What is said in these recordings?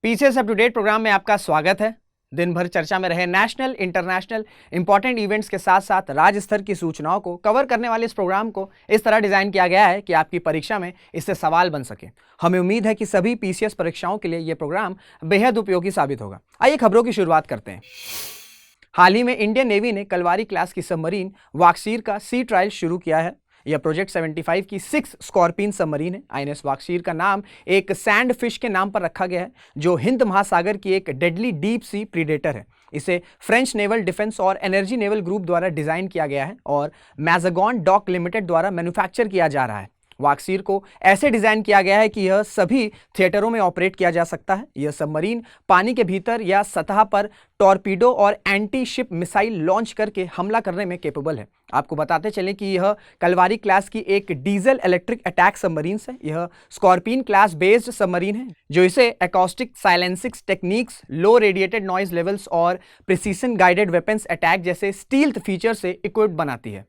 PCS up to date program में आपका स्वागत है। दिन भर चर्चा में रहे नेशनल इंटरनेशनल इंपॉर्टेंट इवेंट्स के साथ साथ राज्य स्तर की सूचनाओं को कवर करने वाले इस प्रोग्राम को इस तरह डिजाइन किया गया है कि आपकी परीक्षा में इससे सवाल बन सके। हमें उम्मीद है कि सभी पीसीएस परीक्षाओं के लिए यह प्रोग्राम बेहद उपयोगी साबित होगा। आइए खबरों की शुरुआत करते हैं। हाल ही में इंडियन नेवी ने कलवारी क्लास की सबमरीन वाक्सीर का सी ट्रायल शुरू किया है। यह प्रोजेक्ट 75 की 6 स्कॉर्पियन सबमरीन है। आईएनएस वाक्सीर का नाम एक सैंड फिश के नाम पर रखा गया है, जो हिंद महासागर की एक डेडली डीप सी प्रीडेटर है। इसे फ्रेंच नेवल डिफेंस और एनर्जी नेवल ग्रुप द्वारा डिजाइन किया गया है और मैजागॉन डॉक लिमिटेड द्वारा मैन्युफैक्चर किया जा रहा है। वाक्सीर को ऐसे डिजाइन किया गया है कि यह सभी थिएटरों में ऑपरेट किया जा सकता है। यह सबमरीन पानी के भीतर या सतह पर टॉर्पीडो और एंटी शिप मिसाइल लॉन्च करके हमला करने में कैपेबल है। आपको बताते चलें कि यह कलवारी क्लास की एक डीजल इलेक्ट्रिक अटैक सबमरीन है। यह स्कॉर्पियन क्लास बेस्ड सबमरीन है जो इसे एकॉस्टिक साइलेंसिंग टेक्निक्स, लो रेडिएटेड नॉइज लेवल्स और प्रिसीजन गाइडेड वेपन्स अटैक जैसे स्टील्थ फीचर से इक्विप्ड बनाती है।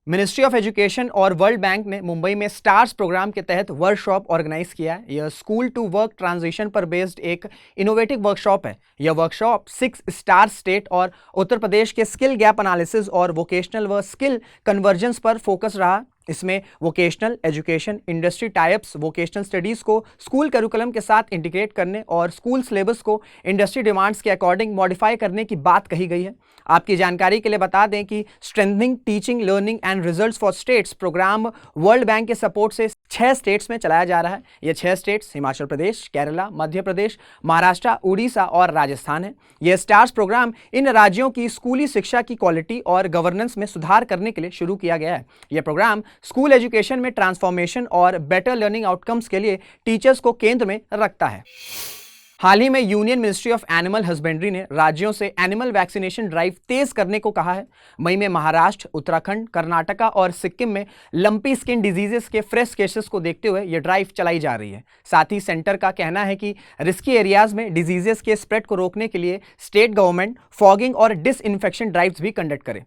मिनिस्ट्री ऑफ एजुकेशन और वर्ल्ड बैंक ने मुंबई में स्टार्स प्रोग्राम के तहत वर्कशॉप ऑर्गेनाइज किया है। यह स्कूल टू वर्क ट्रांजिशन पर बेस्ड एक इनोवेटिव वर्कशॉप है। यह वर्कशॉप 6 स्टार स्टेट और उत्तर प्रदेश के स्किल गैप एनालिसिस और वोकेशनल व स्किल कन्वर्जेंस पर फोकस रहा। इसमें vocational education, industry types, vocational studies को स्कूल करिकुलम के साथ इंटीग्रेट करने और स्कूल सिलेबस को इंडस्ट्री डिमांड्स के अकॉर्डिंग मॉडिफाई करने की बात कही गई है। आपकी जानकारी के लिए बता दें कि strengthening teaching learning and results for states program World Bank के सपोर्ट से 6 स्टेट्स में चलाया जा रहा है। ये 6 स्टेट्स हिमाचल प्रदेश, केरला, मध्य प्रदेश, महाराष्ट्र, उड़ीसा और राजस्थान है। यह स्टार्स प्रोग्राम इन राज्यों की स्कूली शिक्षा की क्वालिटी और गवर्नेंस में सुधार करने के लिए शुरू किया गया है। यह प्रोग्राम स्कूल एजुकेशन में ट्रांसफॉर्मेशन और बेटर लर्निंग आउटकम्स के लिए टीचर्स को केंद्र में रखता है। हाल ही में union ministry of animal husbandry ने राज्यों से एनिमल वैक्सीनेशन ड्राइव तेज करने को कहा है। मई में महाराष्ट्र, उत्तराखंड, कर्नाटका और सिक्किम में लंपी स्किन डिजीजेस के फ्रेश केसेस को देखते हुए यह ड्राइव चलाई जा रही है। साथ ही सेंटर का कहना है कि रिस्की एरियाज में डिजीजेस के स्प्रेड को रोकने के लिए स्टेट गवर्नमेंट फॉगिंग और डिसइंफेक्शन ड्राइव्स भी कंडक्ट करे।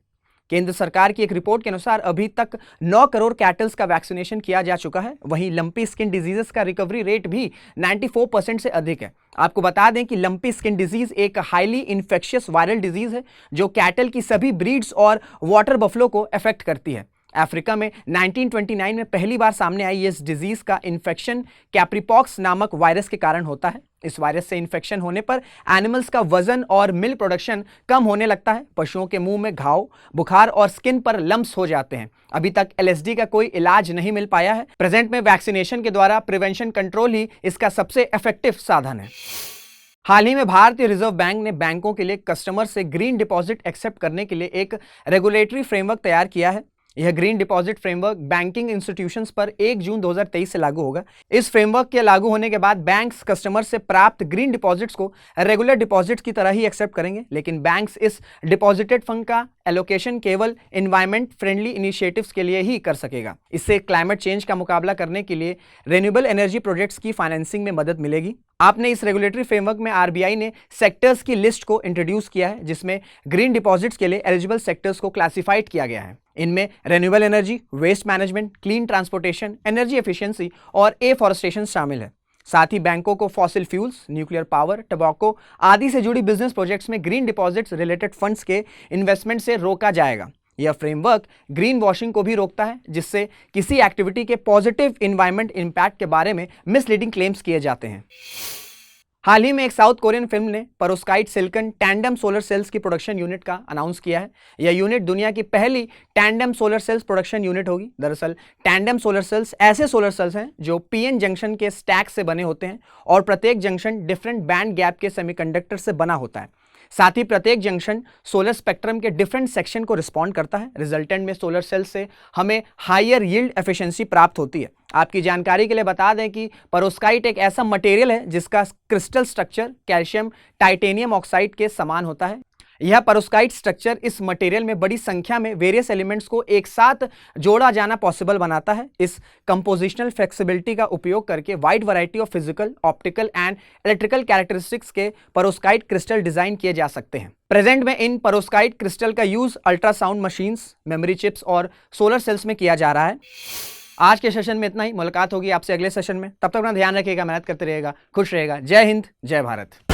केंद्र सरकार की एक रिपोर्ट के अनुसार अभी तक 9 करोड़ कैटल्स का वैक्सीनेशन किया जा चुका है। वहीं लंपी स्किन डिजीजेस का रिकवरी रेट भी 94% से अधिक है। आपको बता दें कि लंपी स्किन डिजीज एक हाईली इन्फेक्शियस वायरल डिजीज है जो कैटल की सभी ब्रीड्स और वाटर बफलो को अफेक्ट करती है। अफ्रीका में 1929 में पहली बार सामने आई इस डिजीज का इन्फेक्शन कैप्रीपॉक्स नामक वायरस के कारण होता है। इस वायरस से इन्फेक्शन होने पर एनिमल्स का वजन और मिल्क प्रोडक्शन कम होने लगता है। पशुओं के मुंह में घाव, बुखार और स्किन पर लम्प्स हो जाते हैं। अभी तक एलएसडी का कोई इलाज नहीं मिल पाया है। प्रेजेंट में वैक्सीनेशन के द्वारा प्रिवेंशन कंट्रोल ही इसका सबसे इफेक्टिव साधन है। हाल ही में भारतीय रिजर्व बैंक ने बैंकों के लिए कस्टमर से ग्रीन डिपॉजिट एक्सेप्ट करने के लिए एक रेगुलेटरी फ्रेमवर्क तैयार किया है। यह green deposit framework banking institutions पर 1 जून 2023 से लागू होगा। इस फ्रेमवर्क के लागू होने के बाद बैंक्स कस्टमर से प्राप्त ग्रीन डिपॉजिट्स को रेगुलर डिपॉजिट्स की तरह ही एक्सेप्ट करेंगे, लेकिन बैंक्स इस डिपॉजिटेड फंड का एलोकेशन केवल एनवायरमेंट फ्रेंडली इनिशिएटिव्स के लिए ही कर सकेगा। इससे क्लाइमेट चेंज का मुकाबला करने के लिए रिन्यूएबल एनर्जी प्रोजेक्ट्स की फाइनेंसिंग में मदद मिलेगी। आपने इस रेगुलेटरी फ्रेमवर्क में आरबीआई ने सेक्टर्स की लिस्ट को इंट्रोड्यूस किया है, जिसमें ग्रीन डिपॉजिट्स के लिए एलिजिबल सेक्टर्स को क्लासिफाइड किया गया है। इनमें renewable energy, waste management, clean transportation, energy efficiency और एफॉरेस्टेशन शामिल है। साथ ही बैंकों को fossil fuels, nuclear power, tobacco आदि से जुड़ी बिजनेस प्रोजेक्ट्स में ग्रीन डिपॉजिट्स रिलेटेड फंड्स के इन्वेस्टमेंट से रोका जाएगा। यह फ्रेमवर्क ग्रीन वॉशिंग को भी रोकता है, जिससे किसी एक्टिविटी के पॉजिटिव इन्वायरमेंट इंपैक्ट के बारे में मिसलीडिंग क्लेम्स किए जाते हैं। हाल ही में एक साउथ कोरियन फिल्म ने पेरोस्काइट सिलिकॉन टैंडम सोलर सेल्स की प्रोडक्शन यूनिट का अनाउंस किया है। यह यूनिट दुनिया की पहली tandem solar cells production unit होगी। दरअसल टैंडम सोलर सेल्स ऐसे सोलर सेल्स हैं जो पीएन जंक्शन के स्टैक से बने होते हैं और प्रत्येक जंक्शन डिफरेंट बैंड गैप के सेमीकंडक्टर से बना होता है। साथ ही प्रत्येक जंक्शन सोलर स्पेक्ट्रम के डिफरेंट सेक्शन को रिस्पॉन्ड करता है। रिजल्टेंट में सोलर सेल से हमें हायर यील्ड एफिशिएंसी प्राप्त होती है। आपकी जानकारी के लिए बता दें कि पेरोस्काइट एक ऐसा मटेरियल है जिसका crystal structure calcium titanium oxide के समान होता है। यह पेरोस्काइट स्ट्रक्चर इस मटेरियल में बड़ी संख्या में वेरियस एलिमेंट्स को एक साथ जोड़ा जाना पॉसिबल बनाता है। इस कंपोजिशनल फ्लेक्सिबिलिटी का उपयोग करके wide variety of physical, optical and electrical characteristics के पेरोस्काइट क्रिस्टल डिजाइन किए जा सकते हैं। प्रेजेंट में इन पेरोस्काइट क्रिस्टल का use ultrasound machines, memory chips और सोलर सेल्स में किया जा रहा है। आज के सेशन में इतना ही, मुलाकात होगी आपसे अगले सेशन में। तब तक अपना ध्यान रखिएगा, मेहनत करते रहिएगा, खुश रहेगा। जय हिंद, जय भारत।